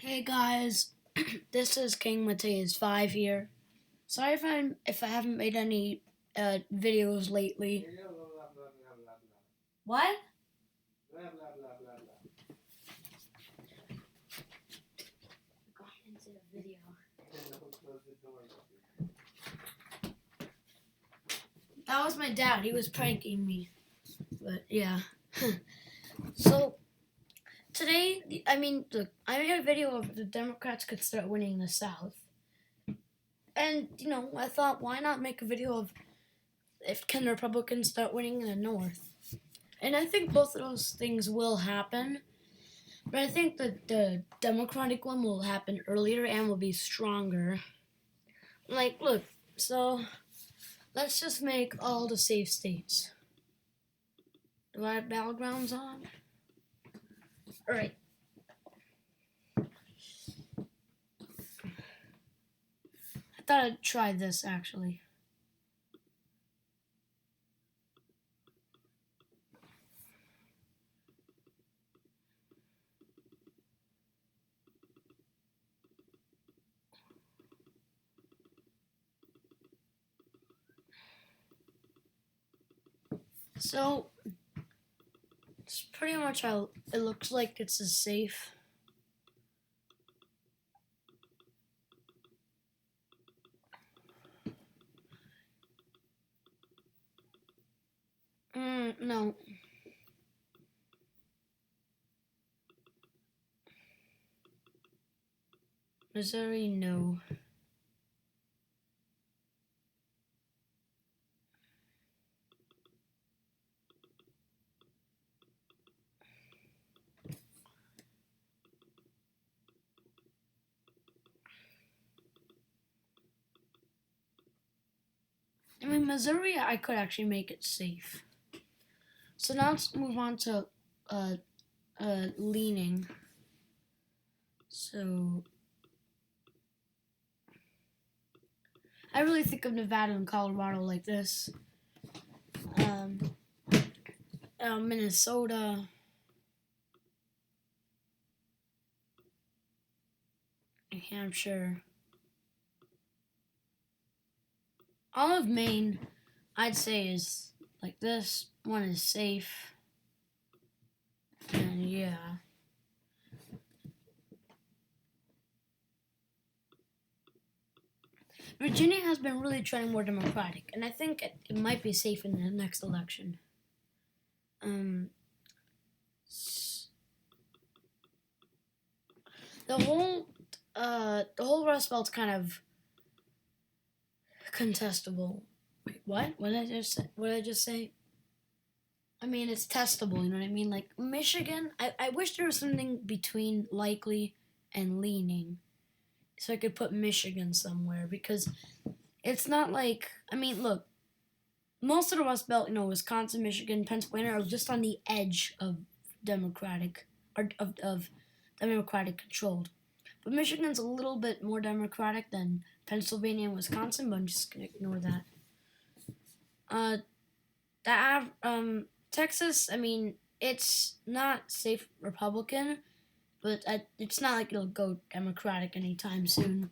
Hey guys, this is King Mateus 5 here. Sorry if I haven't made any videos lately. What? Got into the video. That was my dad. He was pranking me. But yeah. So today, look, I made a video of the Democrats could start winning the South. And, I thought, why not make a video of if can the Republicans start winning in the North? And I think both of those things will happen. But I think that the Democratic one will happen earlier and will be stronger. Like, look, so let's just make all the safe states. Do I have battlegrounds on? Alright. I thought I'd try this actually. So, it's pretty much how it looks like it's as safe. No. Missouri, no. Missouri, I could actually make it safe. So now let's move on to leaning. So I really think of Nevada and Colorado like this. Minnesota, New Hampshire, all of Maine, I'd say is like this. One is safe, and yeah. Virginia has been really trying more Democratic, and I think it might be safe in the next election. The whole Rust Belt's kind of contestable. Wait, what? What did I just say? I mean, it's testable. You know what I mean? Like Michigan, I wish there was something between likely and leaning, so I could put Michigan somewhere because it's not like look, most of the Rust Belt, Wisconsin, Michigan, Pennsylvania are just on the edge of Democratic or of Democratic controlled. But Michigan's a little bit more Democratic than Pennsylvania and Wisconsin, but I'm just gonna ignore that. Texas, it's not safe Republican, but it's not like it'll go Democratic anytime soon.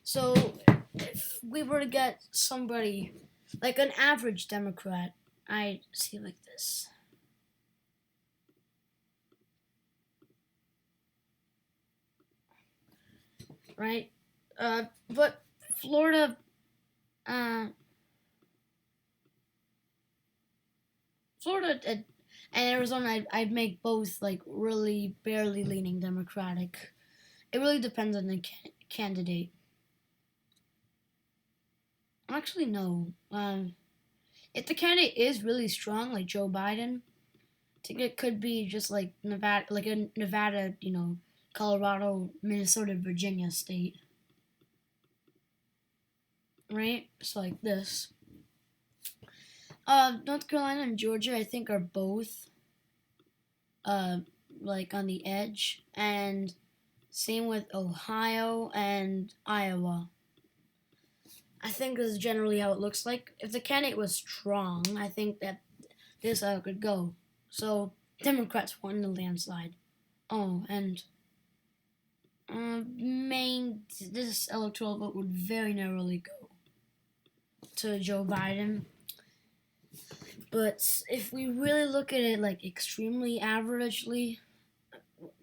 So if we were to get somebody like an average Democrat, I'd see like this. Right? But Florida, and Arizona, I'd make both like really barely leaning Democratic. It really depends on the candidate. Actually, no. If the candidate is really strong, like Joe Biden, I think it could be just like Nevada, like a Nevada, Colorado, Minnesota, Virginia state. Right? So like this. North Carolina and Georgia, I think, are both like on the edge, and same with Ohio and Iowa. I think this is generally how it looks like. If the candidate was strong, I think that this could go. So Democrats won the landslide. Oh, and Maine, this electoral vote would very narrowly go to Joe Biden. But if we really look at it like extremely averagely,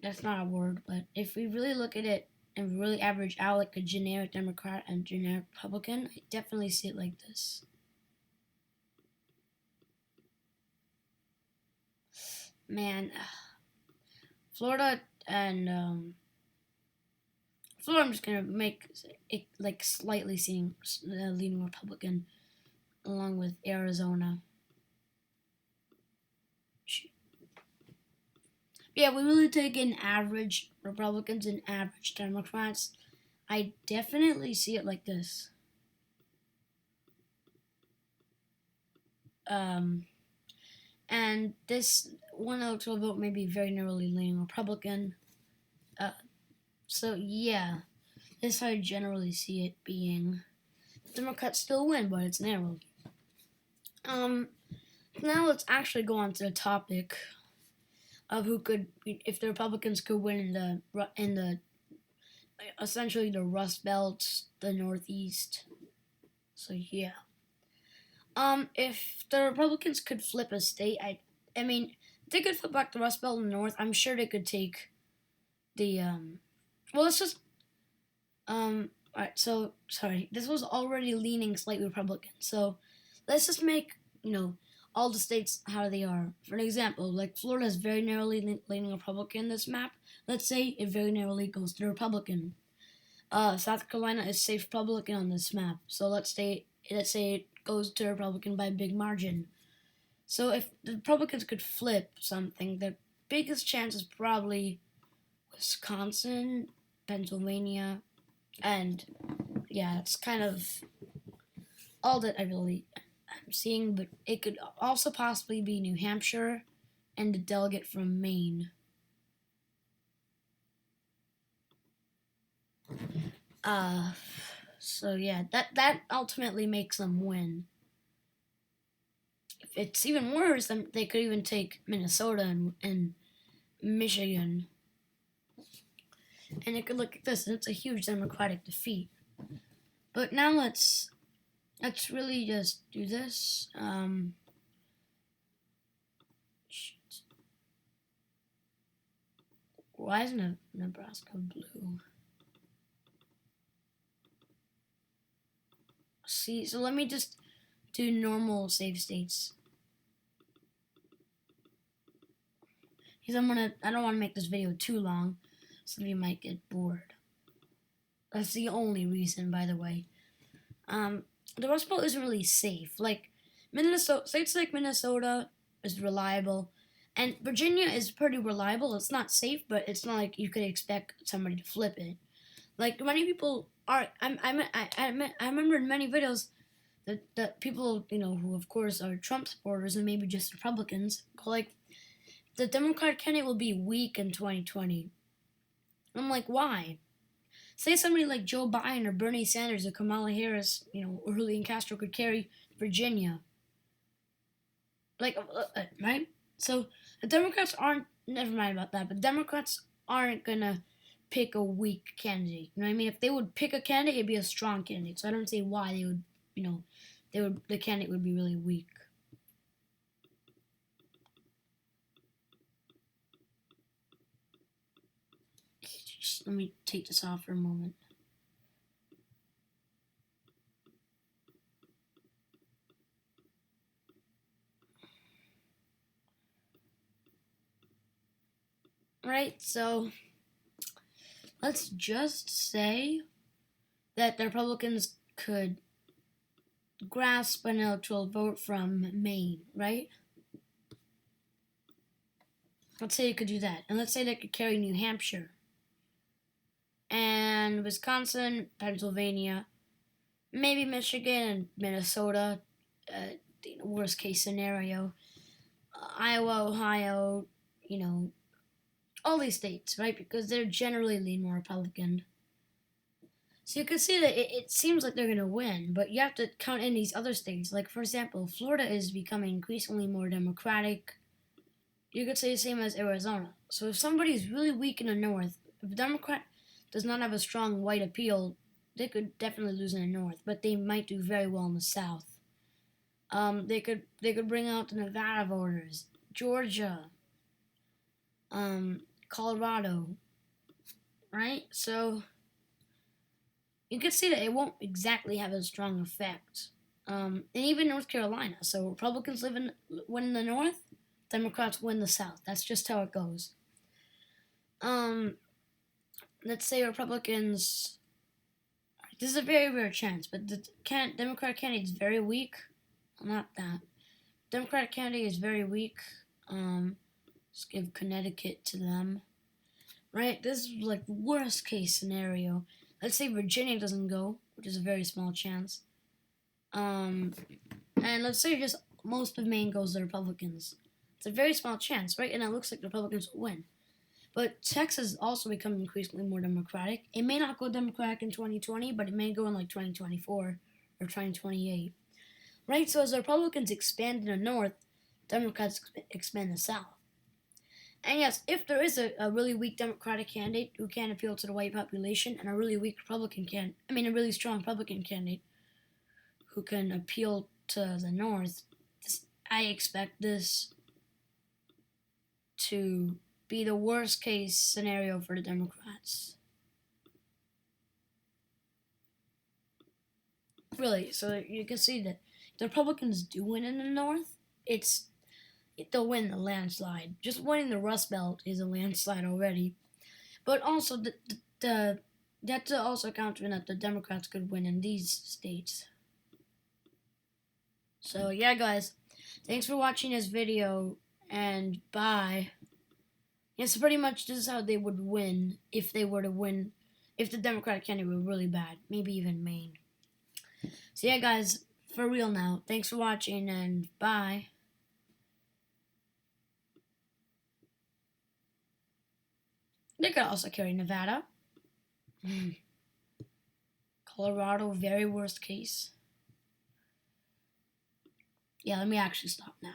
that's not a word, but if we really look at it and really average out like a generic Democrat and generic Republican, I definitely see it like this. Man, Florida and Florida, I'm just gonna make it like slightly seeing leaning Republican, along with Arizona. Yeah, we really take an average Republicans and average Democrats. I definitely see it like this. And this one electoral vote may be very narrowly leaning Republican. So yeah, this is how I generally see it being. Democrats still win, but it's narrow. Now let's actually go on to the topic of who could, if the Republicans could win in the essentially the Rust Belt, the Northeast. So yeah. If the Republicans could flip a state, I mean, if they could flip back the Rust Belt in the North, I'm sure they could take the Well, let's just Alright, so sorry, this was already leaning slightly Republican. So let's just make all the states how they are. For an example, like Florida is very narrowly leaning Republican. This map, let's say it very narrowly goes to the Republican. South Carolina is safe Republican on this map. So let's say it goes to Republican by a big margin. So if the Republicans could flip something, the biggest chance is probably Wisconsin, Pennsylvania, and yeah, it's kind of all that I really am seeing. But it could also possibly be New Hampshire and the delegate from Maine. So yeah, that ultimately makes them win. If it's even worse, then they could even take Minnesota and Michigan. And it could look like this, and it's a huge Democratic defeat. But now let's really just do this. Why isn't Nebraska blue? See, so let me just do normal save states. Because I don't want to make this video too long. Some of you might get bored. That's the only reason, by the way. The Rust Belt isn't really safe. Like states like Minnesota is reliable, and Virginia is pretty reliable. It's not safe, but it's not like you could expect somebody to flip it. Like many people are. I remember in many videos that people who of course are Trump supporters and maybe just Republicans go like, the Democratic candidate will be weak in 2020. I'm like, why? Say somebody like Joe Biden or Bernie Sanders or Kamala Harris, or Julian Castro could carry Virginia. Like, right? So the Democrats aren't, never mind about that, but Democrats aren't gonna pick a weak candidate. You know what I mean? If they would pick a candidate, it'd be a strong candidate. So I don't see why they would, the candidate would be really weak. Just let me take this off for a moment. Right, so let's just say that the Republicans could grasp an electoral vote from Maine, right? Let's say they could do that. And let's say they could carry New Hampshire and Wisconsin, Pennsylvania, maybe Michigan and Minnesota, worst case scenario, Iowa, Ohio, all these states, right? Because they're generally lean more Republican. So you can see that it seems like they're going to win, but you have to count in these other states. Like, for example, Florida is becoming increasingly more Democratic. you could say the same as Arizona. So if somebody's really weak in the north, if a Democrat does not have a strong white appeal, they could definitely lose in the north, but they might do very well in the south. They could bring out the Nevada voters, Georgia, Colorado, right? So you could see that it won't exactly have a strong effect. And even North Carolina. So Republicans win in the north, Democrats win the south. That's just how it goes. Let's say Republicans. This is a very rare chance, but the Democratic candidate is very weak. Well, not that. Democratic candidate is very weak. Let's give Connecticut to them. Right? This is like worst case scenario. Let's say Virginia doesn't go, which is a very small chance. And let's say just most of Maine goes to Republicans. It's a very small chance, right? And it looks like the Republicans will win. But Texas is also becoming increasingly more Democratic. It may not go Democratic in 2020, but it may go in like 2024 or 2028. Right? So as the Republicans expand in the north, Democrats expand in the south. And yes, if there is a really weak Democratic candidate who can't appeal to the white population, and a really weak a really strong Republican candidate who can appeal to the north, I expect this to be the worst case scenario for the Democrats. Really, so you can see that the Republicans do win in the north. They'll win the landslide. Just winning the Rust Belt is a landslide already. But also that's also counting that the Democrats could win in these states. So yeah, guys, thanks for watching this video, and bye. Yes, pretty much this is how they would win if they were to win, if the Democratic candidate were really bad, maybe even Maine. So yeah, guys, for real now, thanks for watching, and bye. They could also carry Nevada. Colorado, very worst case. Yeah, let me actually stop now.